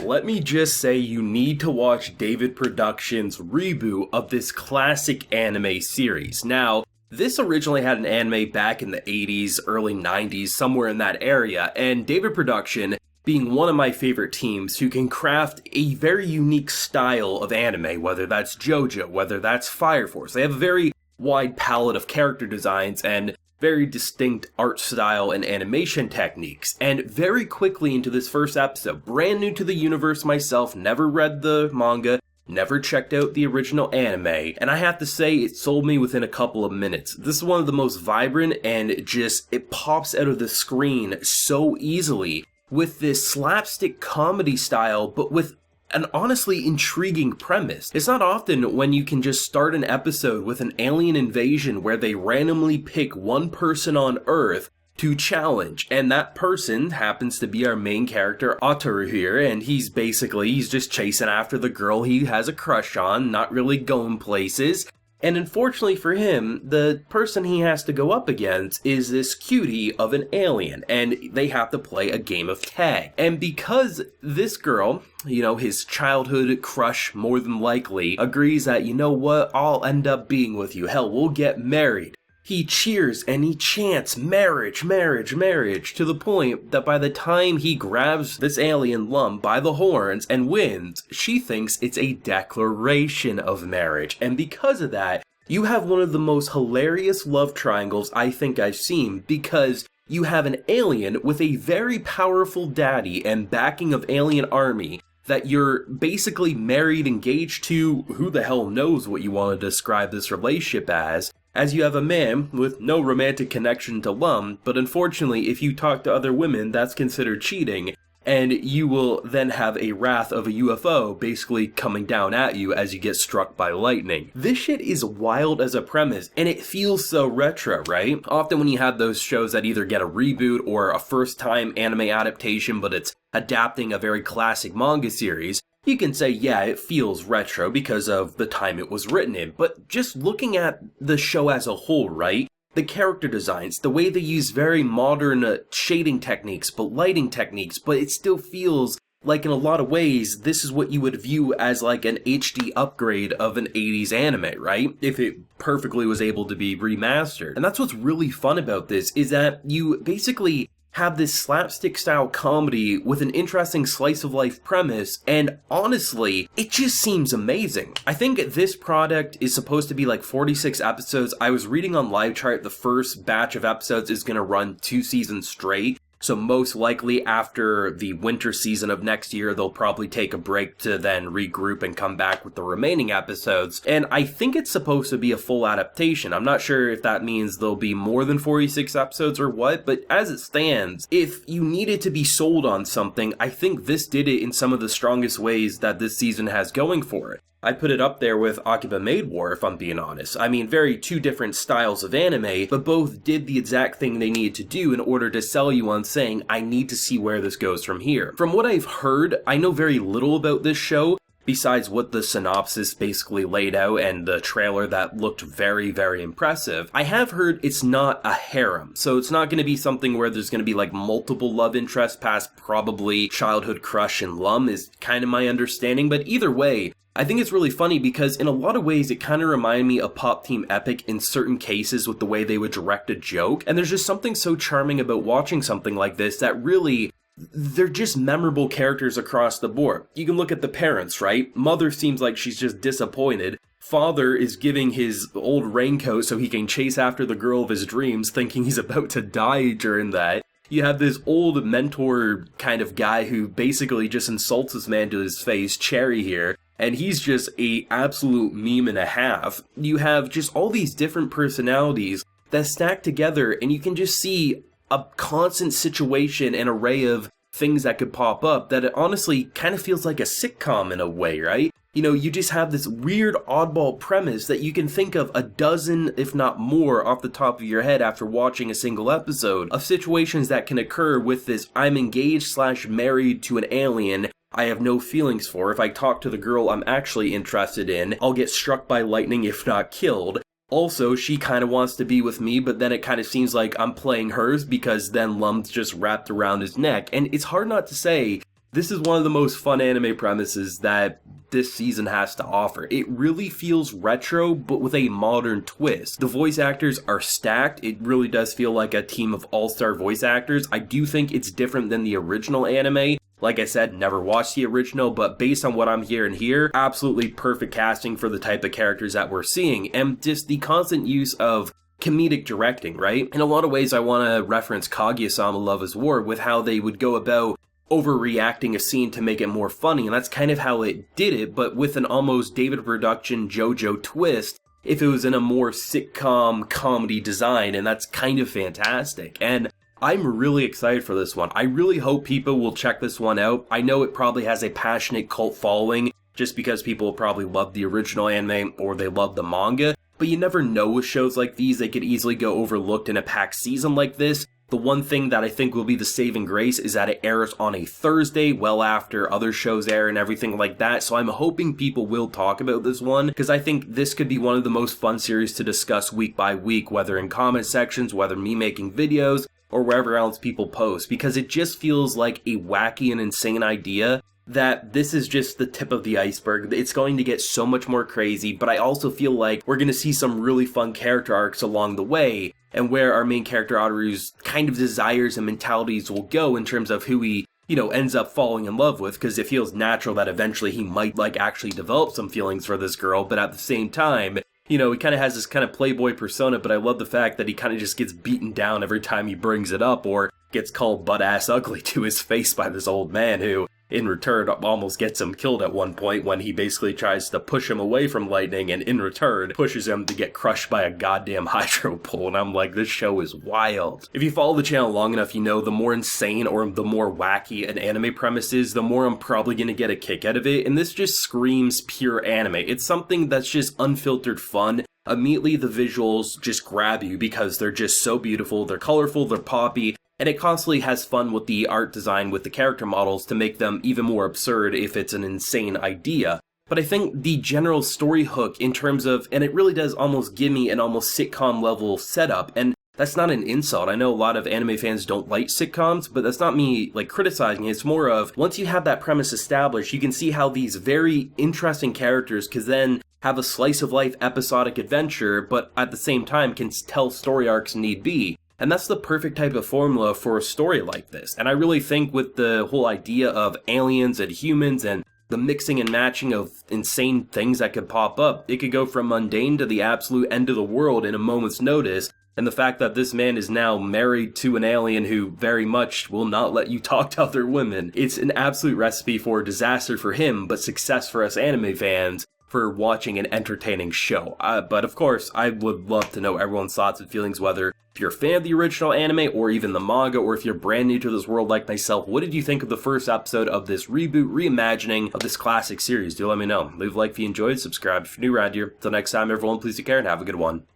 Let me just say you need to watch David Productions' reboot of this classic anime series. Now, this originally had an anime back in the 80s, early 90s, somewhere in that area, and David Production, being one of my favorite teams who can craft a very unique style of anime, whether that's JoJo, whether that's Fire Force. They have a very wide palette of character designs and very distinct art style and animation techniques. And very quickly into this first episode, brand new to the universe myself, never read the manga, never checked out the original anime, and I have to say it sold me within a couple of minutes. This is one of the most vibrant and it pops out of the screen so easily with this slapstick comedy style, but with an honestly intriguing premise. It's not often when you can just start an episode with an alien invasion where they randomly pick one person on Earth to challenge, and that person happens to be our main character, Ataru here, and he's just chasing after the girl he has a crush on, not really going places. And unfortunately for him, the person he has to go up against is this cutie of an alien, and they have to play a game of tag. And because this girl, his childhood crush more than likely, agrees that, you know what, I'll end up being with you, hell, we'll get married. He cheers and he chants marriage, marriage, marriage, to the point that by the time he grabs this alien Lum by the horns and wins, she thinks it's a declaration of marriage. And because of that, you have one of the most hilarious love triangles I think I've seen, because you have an alien with a very powerful daddy and backing of alien army that you're basically married, engaged to, who the hell knows what you want to describe this relationship as you have a man with no romantic connection to Lum, but unfortunately if you talk to other women, that's considered cheating, and you will then have a wrath of a UFO basically coming down at you as you get struck by lightning. This shit is wild as a premise, and it feels so retro, right? Often when you have those shows that either get a reboot or a first-time anime adaptation, but it's adapting a very classic manga series, you can say, yeah, it feels retro because of the time it was written in, but just looking at the show as a whole, right? The character designs, the way they use very modern shading techniques, but lighting techniques, but it still feels like in a lot of ways, this is what you would view as like an HD upgrade of an 80s anime, right? If it perfectly was able to be remastered. And that's what's really fun about this, is that you basically have this slapstick style comedy with an interesting slice of life premise, and honestly, it just seems amazing. I think this product is supposed to be like 46 episodes. I was reading on LiveChart the first batch of episodes is going to run 2 seasons straight. So most likely after the winter season of next year, they'll probably take a break to then regroup and come back with the remaining episodes. And I think it's supposed to be a full adaptation. I'm not sure if that means there'll be more than 46 episodes or what, but as it stands, if you needed to be sold on something, I think this did it in some of the strongest ways that this season has going for it. I put it up there with Akiba Maid War, if I'm being honest. I mean, very two different styles of anime, but both did the exact thing they needed to do in order to sell you on saying, I need to see where this goes from here. From what I've heard, I know very little about this show, besides what the synopsis basically laid out and the trailer that looked very, very impressive. I have heard it's not a harem, so it's not going to be something where there's going to be like multiple love interests past probably childhood crush and Lum is kind of my understanding, but either way, I think it's really funny because in a lot of ways it kind of reminded me of Pop Team Epic in certain cases with the way they would direct a joke, and there's just something so charming about watching something like this that really, they're just memorable characters across the board. You can look at the parents, right? Mother seems like she's just disappointed. Father is giving his old raincoat so he can chase after the girl of his dreams, thinking he's about to die during that. You have this old mentor kind of guy who basically just insults this man to his face, Cherry here, and he's just a absolute meme and a half. You have just all these different personalities that stack together, and you can just see a constant situation and array of things that could pop up that it honestly kind of feels like a sitcom in a way, right? You know, you just have this weird oddball premise that you can think of a dozen, if not more, off the top of your head after watching a single episode of situations that can occur with this I'm engaged / married to an alien I have no feelings for. If I talk to the girl I'm actually interested in, I'll get struck by lightning if not killed. Also, she kind of wants to be with me, but then it kind of seems like I'm playing hers because then Lum's just wrapped around his neck. And it's hard not to say this is one of the most fun anime premises that this season has to offer. It really feels retro, but with a modern twist. The voice actors are stacked. It really does feel like a team of all-star voice actors. I do think it's different than the original anime. Like I said, never watched the original, but based on what I'm hearing here, absolutely perfect casting for the type of characters that we're seeing, and just the constant use of comedic directing, right? In a lot of ways, I want to reference Kaguya-sama Love is War with how they would go about overreacting a scene to make it more funny, and that's kind of how it did it, but with an almost David Production JoJo twist, if it was in a more sitcom comedy design, and that's kind of fantastic. And I'm really excited for this one. I really hope people will check this one out. I know it probably has a passionate cult following, just because people probably love the original anime or they love the manga, but you never know with shows like these. They could easily go overlooked in a packed season like this. The one thing that I think will be the saving grace is that it airs on a Thursday, well after other shows air and everything like that, so I'm hoping people will talk about this one, because I think this could be one of the most fun series to discuss week by week, whether in comment sections, whether me making videos, or wherever else people post, because it just feels like a wacky and insane idea that this is just the tip of the iceberg. It's going to get so much more crazy, but I also feel like we're going to see some really fun character arcs along the way, and where our main character Aru's kind of desires and mentalities will go in terms of who he, ends up falling in love with, because it feels natural that eventually he might, actually develop some feelings for this girl, but at the same time, he kind of has this kind of playboy persona, but I love the fact that he kind of just gets beaten down every time he brings it up, or gets called butt-ass ugly to his face by this old man who, in return, almost gets him killed at one point when he basically tries to push him away from lightning, and in return, pushes him to get crushed by a goddamn hydro pole, and I'm like, this show is wild. If you follow the channel long enough, you know the more insane or the more wacky an anime premise is, the more I'm probably gonna get a kick out of it, and this just screams pure anime. It's something that's just unfiltered fun. Immediately the visuals just grab you because they're just so beautiful, they're colorful, they're poppy, and it constantly has fun with the art design with the character models to make them even more absurd if it's an insane idea. But I think the general story hook in terms of, and it really does almost give me an almost sitcom level setup, and that's not an insult. I know a lot of anime fans don't like sitcoms, but that's not me criticizing it. It's more of, once you have that premise established, you can see how these very interesting characters can then have a slice of life episodic adventure, but at the same time can tell story arcs need be. And that's the perfect type of formula for a story like this. And I really think with the whole idea of aliens and humans and the mixing and matching of insane things that could pop up, it could go from mundane to the absolute end of the world in a moment's notice. And the fact that this man is now married to an alien who very much will not let you talk to other women, it's an absolute recipe for disaster for him, but success for us anime fans for watching an entertaining show. But of course, I would love to know everyone's thoughts and feelings, whether if you're a fan of the original anime or even the manga, or if you're brand new to this world like myself. What did you think of the first episode of this reboot, reimagining of this classic series? Do let me know. Leave a like if you enjoyed, subscribe if you're new around here. Till next time, everyone, please take care and have a good one.